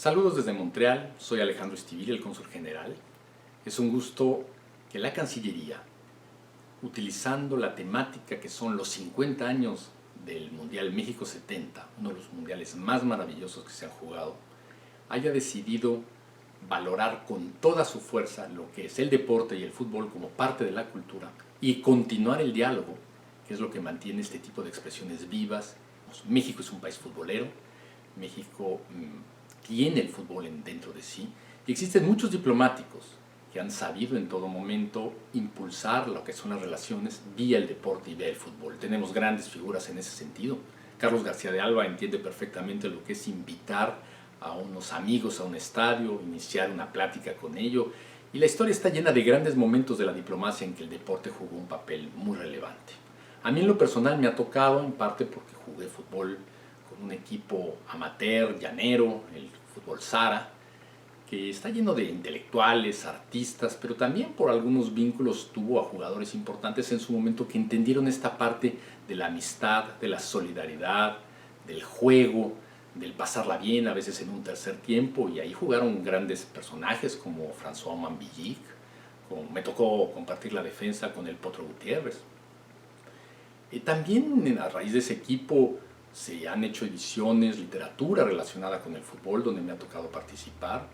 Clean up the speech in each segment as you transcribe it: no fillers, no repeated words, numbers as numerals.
Saludos desde Montreal, soy Alejandro Estivil, el cónsul general. Es un gusto que la Cancillería, utilizando la temática que son los 50 años del Mundial México 70, uno de los mundiales más maravillosos que se han jugado, haya decidido valorar con toda su fuerza lo que es el deporte y el fútbol como parte de la cultura y continuar el diálogo, que es lo que mantiene este tipo de expresiones vivas. México es un país futbolero, México tiene el fútbol dentro de sí y existen muchos diplomáticos que han sabido en todo momento impulsar lo que son las relaciones vía el deporte y vía el fútbol. Tenemos grandes figuras en ese sentido. Carlos García de Alba entiende perfectamente lo que es invitar a unos amigos a un estadio, iniciar una plática con ellos, y la historia está llena de grandes momentos de la diplomacia en que el deporte jugó un papel muy relevante. A mí en lo personal me ha tocado, en parte porque jugué fútbol con un equipo amateur, llanero, el fútbol Zara, que está lleno de intelectuales, artistas, pero también por algunos vínculos tuvo a jugadores importantes en su momento que entendieron esta parte de la amistad, de la solidaridad, del juego, del pasarla bien, a veces en un tercer tiempo, y ahí jugaron grandes personajes como François Mambillic, me tocó compartir la defensa con el Potro Gutiérrez. También a raíz de ese equipo se han hecho ediciones, literatura relacionada con el fútbol, donde me ha tocado participar.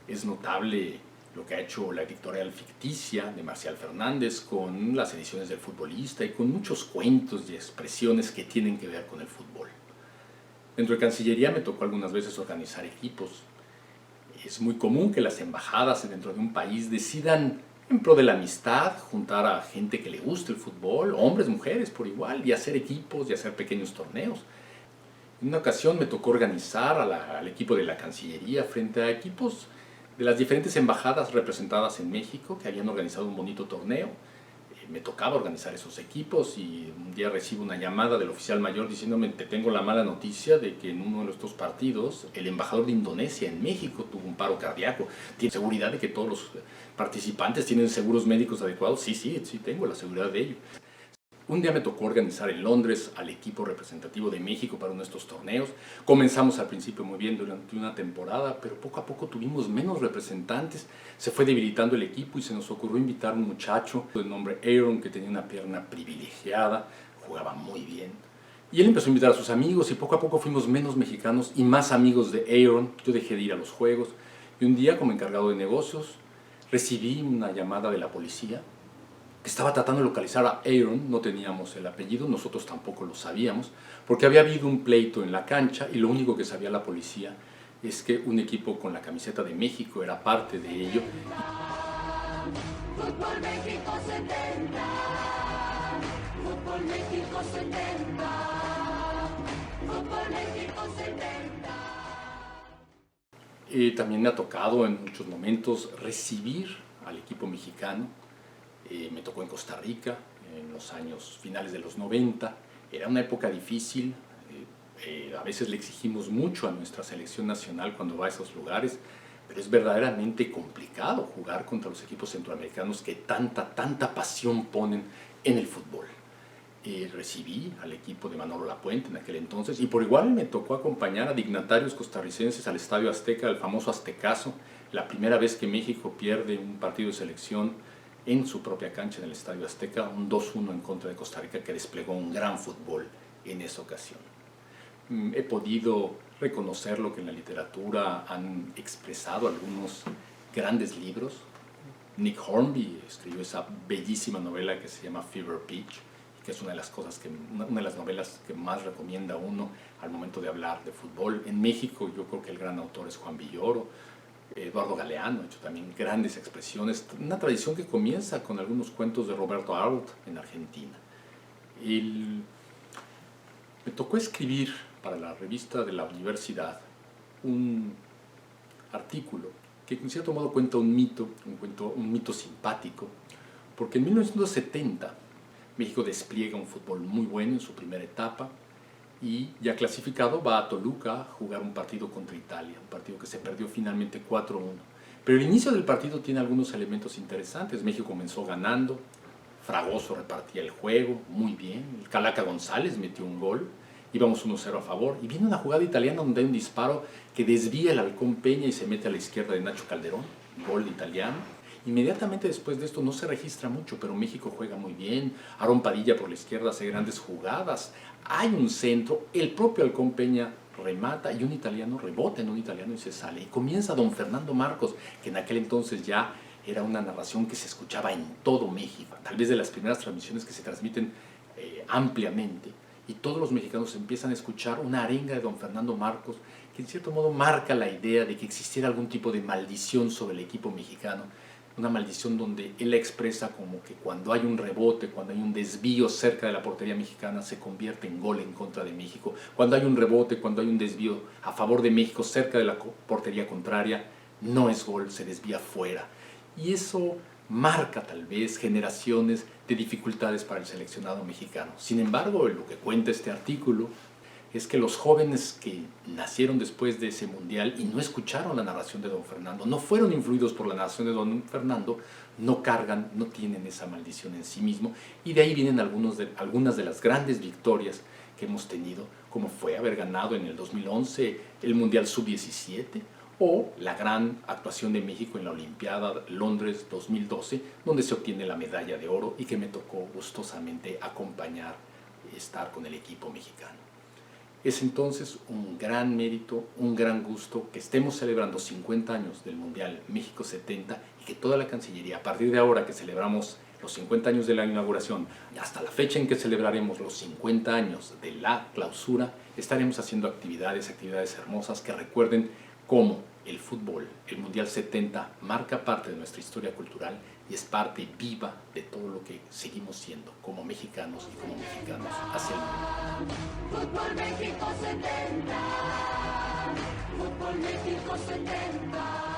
Es notable lo que ha hecho la editorial ficticia de Marcial Fernández con las ediciones del Futbolista y con muchos cuentos y expresiones que tienen que ver con el fútbol. Dentro de Cancillería me tocó algunas veces organizar equipos. Es muy común que las embajadas dentro de un país decidan, en pro de la amistad, juntar a gente que le guste el fútbol, hombres, mujeres por igual, y hacer equipos y hacer pequeños torneos. En una ocasión me tocó organizar al equipo de la Cancillería frente a equipos de las diferentes embajadas representadas en México que habían organizado un bonito torneo. Me tocaba organizar esos equipos y un día recibo una llamada del oficial mayor diciéndome: te tengo la mala noticia de que en uno de estos partidos el embajador de Indonesia en México tuvo un paro cardíaco. ¿Tienes seguridad de que todos los participantes tienen seguros médicos adecuados? Sí, tengo la seguridad de ello. Un día me tocó organizar en Londres al equipo representativo de México para uno de estos torneos. Comenzamos al principio muy bien durante una temporada, pero poco a poco tuvimos menos representantes. Se fue debilitando el equipo y se nos ocurrió invitar a un muchacho de nombre Aaron, que tenía una pierna privilegiada, jugaba muy bien. Y él empezó a invitar a sus amigos y poco a poco fuimos menos mexicanos y más amigos de Aaron. Yo dejé de ir a los juegos y un día, como encargado de negocios, recibí una llamada de la policía. Estaba tratando de localizar a Aaron, no teníamos el apellido, nosotros tampoco lo sabíamos, porque había habido un pleito en la cancha y lo único que sabía la policía es que un equipo con la camiseta de México era parte de ello. Fútbol México 70, Fútbol México 70, Fútbol México 70. También me ha tocado en muchos momentos recibir al equipo mexicano. Me tocó en Costa Rica en los años finales de los 90. Era una época difícil. A veces le exigimos mucho a nuestra selección nacional cuando va a esos lugares, pero es verdaderamente complicado jugar contra los equipos centroamericanos que tanta pasión ponen en el fútbol. Recibí al equipo de Manolo Lapuente en aquel entonces y por igual me tocó acompañar a dignatarios costarricenses al Estadio Azteca, el famoso Aztecaso, la primera vez que México pierde un partido de selección en su propia cancha en el Estadio Azteca, un 2-1 en contra de Costa Rica, que desplegó un gran fútbol en esa ocasión. He podido reconocer lo que en la literatura han expresado algunos grandes libros. Nick Hornby escribió esa bellísima novela que se llama Fever Pitch, que es una de las novelas que más recomienda uno al momento de hablar de fútbol. En México yo creo que el gran autor es Juan Villoro. Eduardo Galeano ha hecho también grandes expresiones, una tradición que comienza con algunos cuentos de Roberto Arlt en Argentina. Me tocó escribir para la revista de la universidad un artículo que en cierto modo cuenta un mito simpático, porque en 1970 México despliega un fútbol muy bueno en su primera etapa, y ya clasificado va a Toluca a jugar un partido contra Italia, un partido que se perdió finalmente 4-1. Pero el inicio del partido tiene algunos elementos interesantes. México comenzó ganando, Fragoso repartía el juego muy bien, el Calaca González metió un gol íbamos 1-0 a favor, y viene una jugada italiana donde hay un disparo que desvía el Halcón Peña y se mete a la izquierda de Nacho Calderón, gol italiano. Inmediatamente después de esto no se registra mucho, pero México juega muy bien. Aarón Padilla por la izquierda hace grandes jugadas. Hay un centro, el propio Halcón Peña remata y un italiano rebota en un italiano y se sale. Y comienza don Fernando Marcos, que en aquel entonces ya era una narración que se escuchaba en todo México, tal vez de las primeras transmisiones que se transmiten ampliamente. Y todos los mexicanos empiezan a escuchar una arenga de don Fernando Marcos que en cierto modo marca la idea de que existiera algún tipo de maldición sobre el equipo mexicano. Una maldición donde él expresa como que cuando hay un rebote, cuando hay un desvío cerca de la portería mexicana, se convierte en gol en contra de México. Cuando hay un rebote, cuando hay un desvío a favor de México cerca de la portería contraria, no es gol, se desvía fuera. Y eso marca tal vez generaciones de dificultades para el seleccionado mexicano. Sin embargo, lo que cuenta este artículo es que los jóvenes que nacieron después de ese mundial y no escucharon la narración de don Fernando, no fueron influidos por la narración de don Fernando, no cargan, no tienen esa maldición en sí mismo, y de ahí vienen algunas de las grandes victorias que hemos tenido, como fue haber ganado en el 2011 el Mundial Sub-17, o la gran actuación de México en la Olimpiada Londres 2012, donde se obtiene la medalla de oro y que me tocó gustosamente acompañar, estar con el equipo mexicano. Es entonces un gran mérito, un gran gusto que estemos celebrando 50 años del Mundial México 70 y que toda la Cancillería, a partir de ahora que celebramos los 50 años de la inauguración y hasta la fecha en que celebraremos los 50 años de la clausura, estaremos haciendo actividades hermosas que recuerden cómo el fútbol, el Mundial 70, marca parte de nuestra historia cultural y es parte viva de todo lo que seguimos siendo como mexicanos y como mexicanos hacia el mundo. Fútbol México 70, Fútbol México 70.